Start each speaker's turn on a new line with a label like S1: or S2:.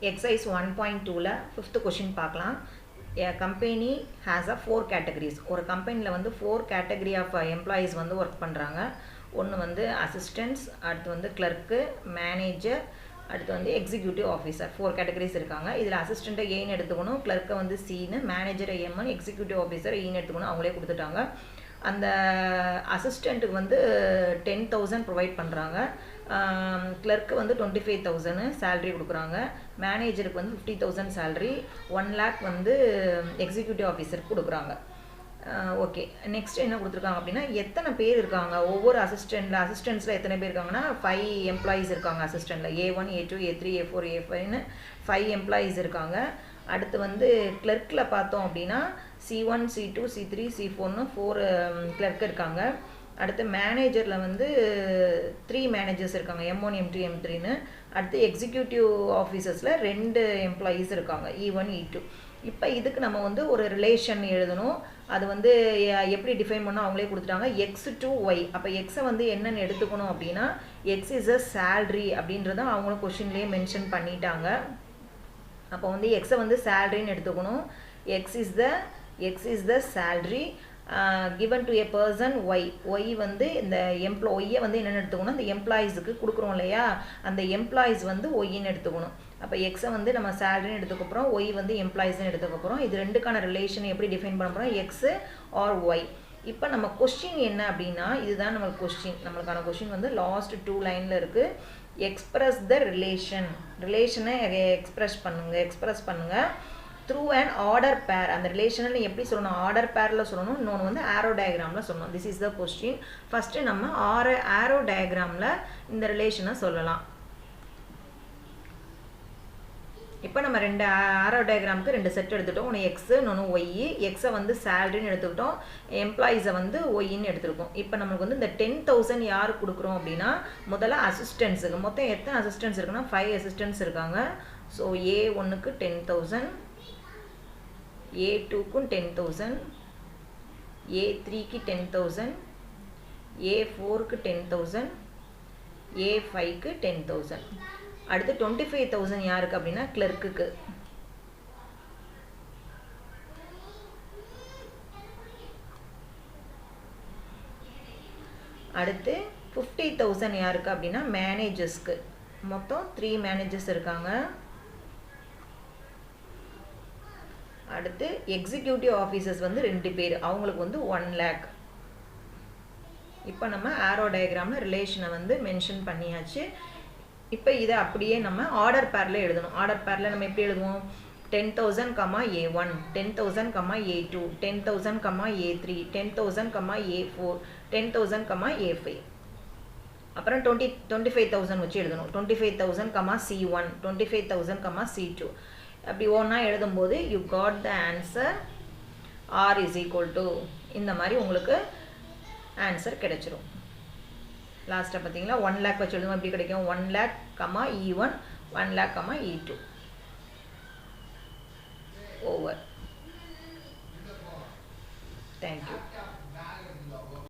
S1: exercise 1.2ல 5th question பார்க்கலாம். A company has a 4 categories. ஒரு கம்பெனியில் வந்து 4 category of employees வந்து ஒர்க் பண்ணுறாங்க. ஒன்று வந்து அசிஸ்டன்ட்ஸ், அடுத்து வந்து கிளர்க்கு, மேனேஜர், அடுத்து வந்து எக்ஸிக்யூட்டிவ் ஆஃபீஸர். 4 கேட்டகரிஸ் இருக்காங்க. இதில் அசிஸ்டண்ட்டை ஏன்னு எடுத்துக்கணும், கிளர்க்கை வந்து சின்னு, மேனேஜரை எம்னு, எக்ஸிக்யூட்டிவ் ஆஃபீஸரை ஈன்னு எடுத்துக்கணும். அவங்களே கொடுத்துட்டாங்க. அந்த அசிஸ்டண்ட்டுக்கு வந்து 10,000 ப்ரொவைட் பண்ணுறாங்க. கிளர்க்கு வந்து 25,000 சேலரி கொடுக்குறாங்க. மேனேஜருக்கு வந்து 50,000 சேலரி, 1 lakh வந்து எக்ஸிக்யூட்டிவ் ஆஃபீஸருக்கு கொடுக்குறாங்க. ஓகே, நெக்ஸ்ட் என்ன கொடுத்துருக்காங்க அப்படின்னா, எத்தனை பேர் இருக்காங்க ஒவ்வொரு அசிஸ்டன்ஸில் எத்தனை பேர் இருக்காங்கன்னா 5 எம்ப்ளாயீஸ் இருக்காங்க. அசிஸ்டண்ட்டில் A1 A2 A3 A4 A5ன்னு 5 employees இருக்காங்க. அடுத்து வந்து கிளர்க்கில் பார்த்தோம் அப்படின்னா C1 C2 C3 C4ன்னு 4 கிளர்க் இருக்காங்க. அடுத்து மேனேஜரில் வந்து 3 மேனேஜர்ஸ் இருக்காங்க, M1 M2 M3ன்னு. அடுத்து எக்ஸிக்யூட்டிவ் ஆஃபீஸர்ஸில் 2 எம்ப்ளாயீஸ் இருக்காங்க, E1 E2. இப்போ இதுக்கு நம்ம வந்து ஒரு ரிலேஷன் எழுதணும். அது வந்து எப்படி டிஃபைன் பண்ணால் அவங்களே கொடுத்துட்டாங்க, X to Y. அப்போ எக்ஸை வந்து என்னென்னு எடுத்துக்கணும் அப்படின்னா X is a salary அப்படின்றத அவங்களும் கொஷின்லேயே மென்ஷன் பண்ணிட்டாங்க. அப்போ வந்து எக்ஸை வந்து சேலரின்னு எடுத்துக்கணும். X is the salary given to a person Y. Y வந்து இந்த ஒய்யை வந்து என்னென்னு எடுத்துக்கணும், இந்த எம்ப்ளாயீஸுக்கு கொடுக்குறோம் இல்லையா, அந்த எம்ப்ளாயீஸ் வந்து ஒய்ன்னு எடுத்துக்கணும். அப்போ எக்ஸை வந்து நம்ம சேலரின்னு எடுத்துக்கப்புறம் ஒய் வந்து எம்ப்ளாயீஸ்ன்னு எடுத்துக்கப்புறம் இது ரெண்டுக்கான ரிலேஷன் எப்படி டிஃபைன் பண்ண போகிறோம், எக்ஸு ஆர் ஒய். இப்போ நம்ம கொஸ்டின் என்ன அப்படின்னா, இதுதான் நம்மளுக்கு கொஸ்டின். நம்மளுக்கான கொஸ்டின் வந்து லாஸ்ட் 2 லைனில் இருக்குது. எக்ஸ்பிரஸ் த ரிலேஷனை எக்ஸ்பிரஸ் பண்ணுங்கள் த்ரூ அண்ட் ஆர்டர் பேர். அந்த ரிலேஷனை எப்படி சொல்லணும், ஆர்டர் பேரில் சொல்லணும், இன்னொன்று வந்து ஆரோ டயக்ராமில் சொல்லணும். This is the question. First நம்ம ஆரோ டயக்ராமில் இந்த ரிலேஷனை சொல்லலாம். இப்போ நம்ம 2 ஆரோ டயக்ராமுக்கு 2 செட் எடுத்துட்டோம். ஒன்று எக்ஸு, இன்னொன்று ஒய். எக்ஸை வந்து சேலரின்னு எடுத்துக்கிட்டோம், எம்ப்ளாயீஸை வந்து ஒய்ன்னு எடுத்துருக்கோம். இப்போ நம்மளுக்கு வந்து இந்த 10,000 யாருக்கு கொடுக்குறோம் அப்படின்னா, முதல்ல அசிஸ்டன்ஸுக்கு. மொத்தம் எத்தனை அசிஸ்டன்ஸ் இருக்குன்னா 5 அசிஸ்டன்ஸ் இருக்காங்க. ஸோ A1க்கு 10,000, A2க்கும் 10,000, A3க்கு 10,000, A4க்கு 10,000, A5க்கு 10,000. அடுத்து 25,000 யாருக்கு அப்படின்னா கிளர்க்குக்கு. அடுத்து 50,000 யாருக்கு அப்படின்னா மேனேஜர்ஸ்க்கு. மொத்தம் 3 மேனேஜர்ஸ் இருக்காங்க. அடுத்து எக்ஸிக்யூட்டிவ் ஆஃபீஸர்ஸ் வந்து 2 பேர், அவங்களுக்கு வந்து 1 lakh. இப்போ நம்ம ஆரோ டயக்ராமில் ரிலேஷனை வந்து மென்ஷன் பண்ணியாச்சு. இப்போ இதை அப்படியே நம்ம ஆர்டர் பேரில் எழுதணும். ஆர்டர் பேரில் நம்ம எப்படி எழுதுவோம், 10,000, A1, 10,000, A2, 10,000, A3, 10,000, A4, 10,000, A5. அப்புறம் 25,000 வச்சு எழுதணும். 25,000, C1, 25,000, C2. அப்படி ஒன்றா எழுதும்போது you got the answer R is equal to, இந்த மாதிரி உங்களுக்கு ஆன்சர் கிடைச்சிரும். லாஸ்ட்டாக பார்த்தீங்களா 1 lakh வச்சு எழுதுவோம். எப்படி கிடைக்கும், 1 lakh, E1, 1 lakh, E2. Over. Thank you.